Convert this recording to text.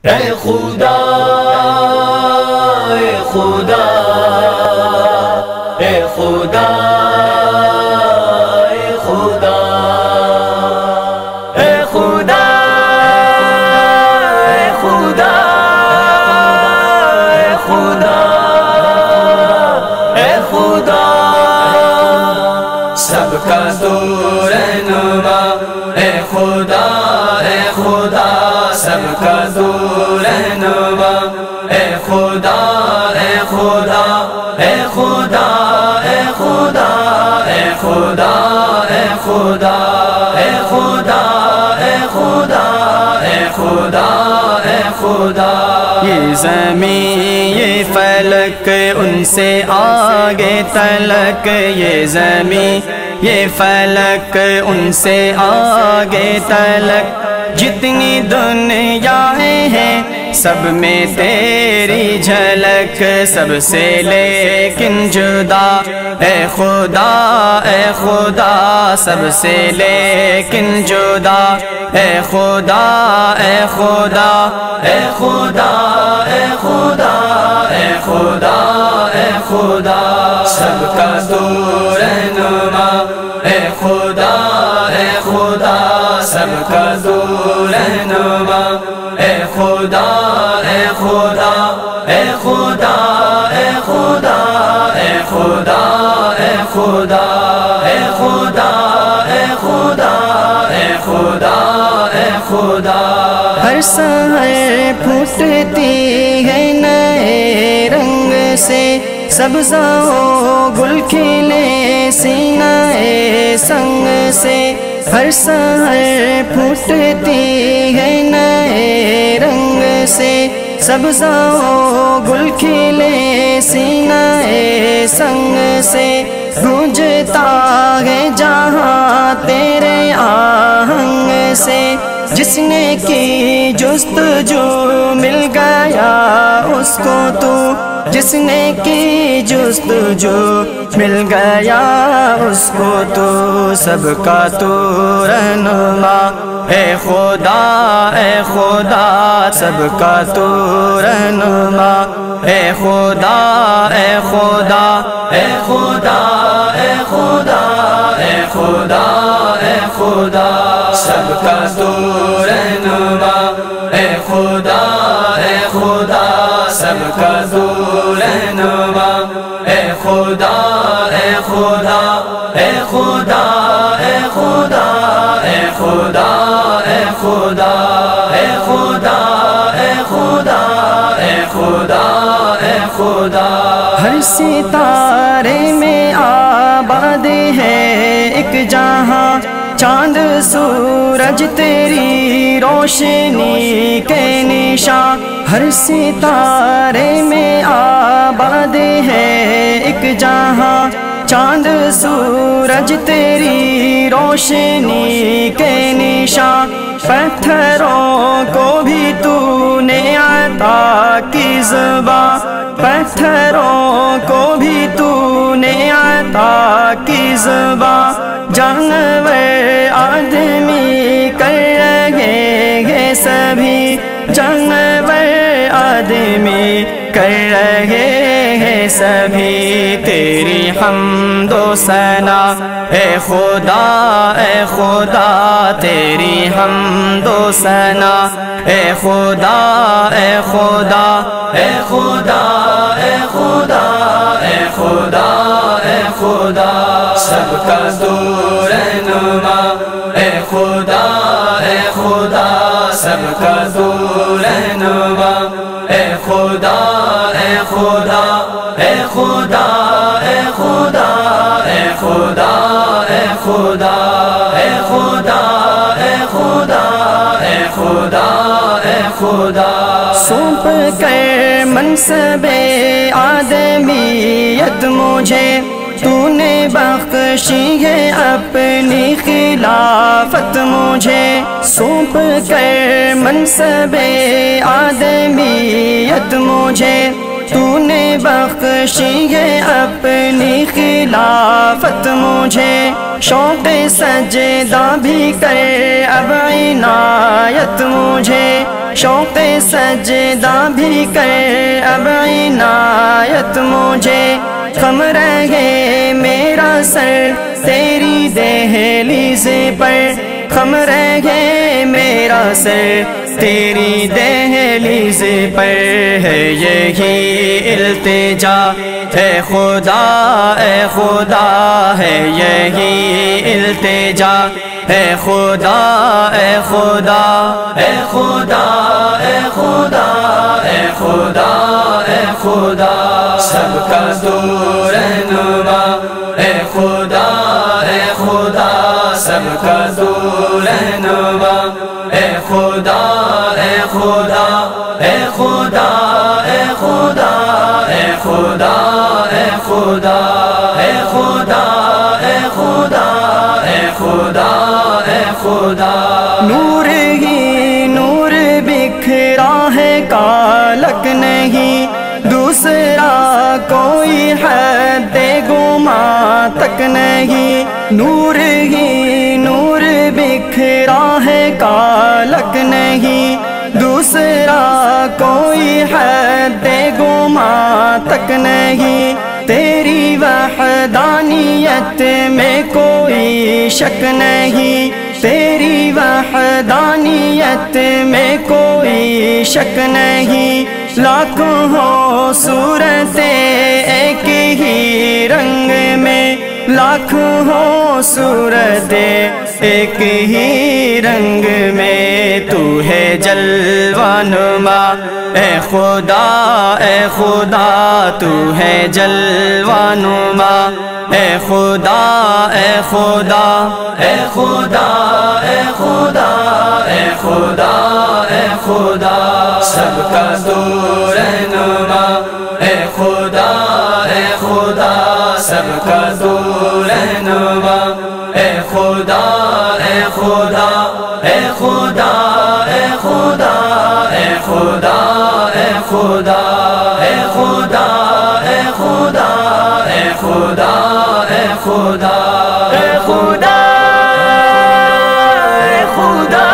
اے خدا اے خدا اے خدا اے خدا اے خدا اے خدا اے خدا اے خدا سب کا تو رہنما اے خدا اے خدا سب کا تو رہنما اے خدا اے خدا اے خدا اے خدا اے خدا اے خدا اے خدا اے خدا اے خدا اے خدا یہ زمین یہ فلک ان سے آگے تلک یہ زمین یہ فلک ان سے آگے تلک جتنی دنیایں ہیں سب میں تیری جھلک سب سے لیکن جدا اے خدا اے خدا سب سے لیکن جدا اے خدا اے خدا اے خدا اے خدا اے خدا اے خدا سب کا تو رہنما اے خدا اے خدا سب کا تو رہنما اے خدا اے خدا اے خدا اے خدا اے خدا اے خدا اے خدا اے خدا اے خدا اے خدا ہر سحر پھوٹتی ہے نئے رنگ سے سبزہ و گل کھلے سینہ سنگ سے ہر سحر پھوٹتی ہے نئے رنگ سے سبزہ و گل کھلے سینہ سنگ سے گونجتا ہے جہاں تیرے آہنگ سے جس نے کی جستجو مل گیا اس کو تو جس نے کی جستجو مل گیا اس کو تو سب کا تو رہنما اے خدا اے خدا سب کا تو رہنما اے خدا اے خدا اے خدا اے خدا اے خدا اے خدا سب کا تو رہنما اے خدا اے خدا سب کا تو رہنما اے خدا اے خدا اے خدا اے خدا اے خدا اے خدا اے خدا اے خدا اے خدا اے خدا ہر ستارے میں آباد ہے ایک جہاں چاند سورج تیری روشنی کے نشاں ہر ستارے میں آباد ہے ایک جہاں چاند سورج تیری روشنی کے نشاں پتھروں کو بھی تو نے عطا کی زبان پتھروں کو بھی تو نے عطا کی زبان جانور آدمی کر رہے ہیں سبھی جانور آدمی کر رہے ہیں سبھی تیری حمد و ثنا اے خدا اے خدا تیری حمد و ثنا اے خدا اے خدا اے خدا اے خدا اے خدا اے خدا سب کا تو رہنما اے خدا اے خدا سب کا تو رہنما اے خدا اے خدا اے خدا اے خدا اے خدا اے خدا اے خدا اے خدا اے خدا اے خدا سونپ کر منصب آدمیت مجھے تو نے بخشی ہے اپنی خلافت مجھے سونپ کر منصب آدمیت مجھے تو نے بخشی ہے اپنی خلافت مجھے، شوق سجدہ بھی کر اب عنایت مجھے، شوق سجدہ بھی کر اب عنایت مجھے، خم رہے میرا سر تیری دہلیز پر، خم رہے میرا سر تیری دہلیز پر، ہے یہی التجا اے خدا اے خدا، ہے یہی التجا اے خدا اے خدا، اے خدا اے خدا، اے خدا اے خدا، سب کا تو رہنما اے خدا اے خدا، سب کا تو رہنما اے خدا اے خدا، اے خدا اے خدا، اے خدا اے خدا، اے خدا اے خدا، اے خدا اے خدا، نور ہی نور بکھرا ہے کالک نہیں، دوسرا کوئی حد گما تک نہیں، نور ہی نور بکھرا ہے کالک نہیں، دوسرا کوئی حد گما تک نہیں، تیری وحدانیت میں کوئی شک نہیں، تیری وحدانیت میں کوئی شک نہیں، لاکھوں ہو صورتیں ایک ہی رنگ میں، لاکھوں ہو صورتیں ایک ہی رنگ میں، تو ہے جلوہ نما اے خدا اے خدا، تو ہے جلوہ نما اے خدا اے خدا، اے خدا اے خدا، اے خدا اے خدا، سب کا تو رہنما اے خدا اے خدا، سب کا تو رہنما اے خدا اے خدا، اے خدا اے خدا، اے خدا اے خدا، اے خدا اے خدا، اے خدا اے خدا، اے خدا اے خدا،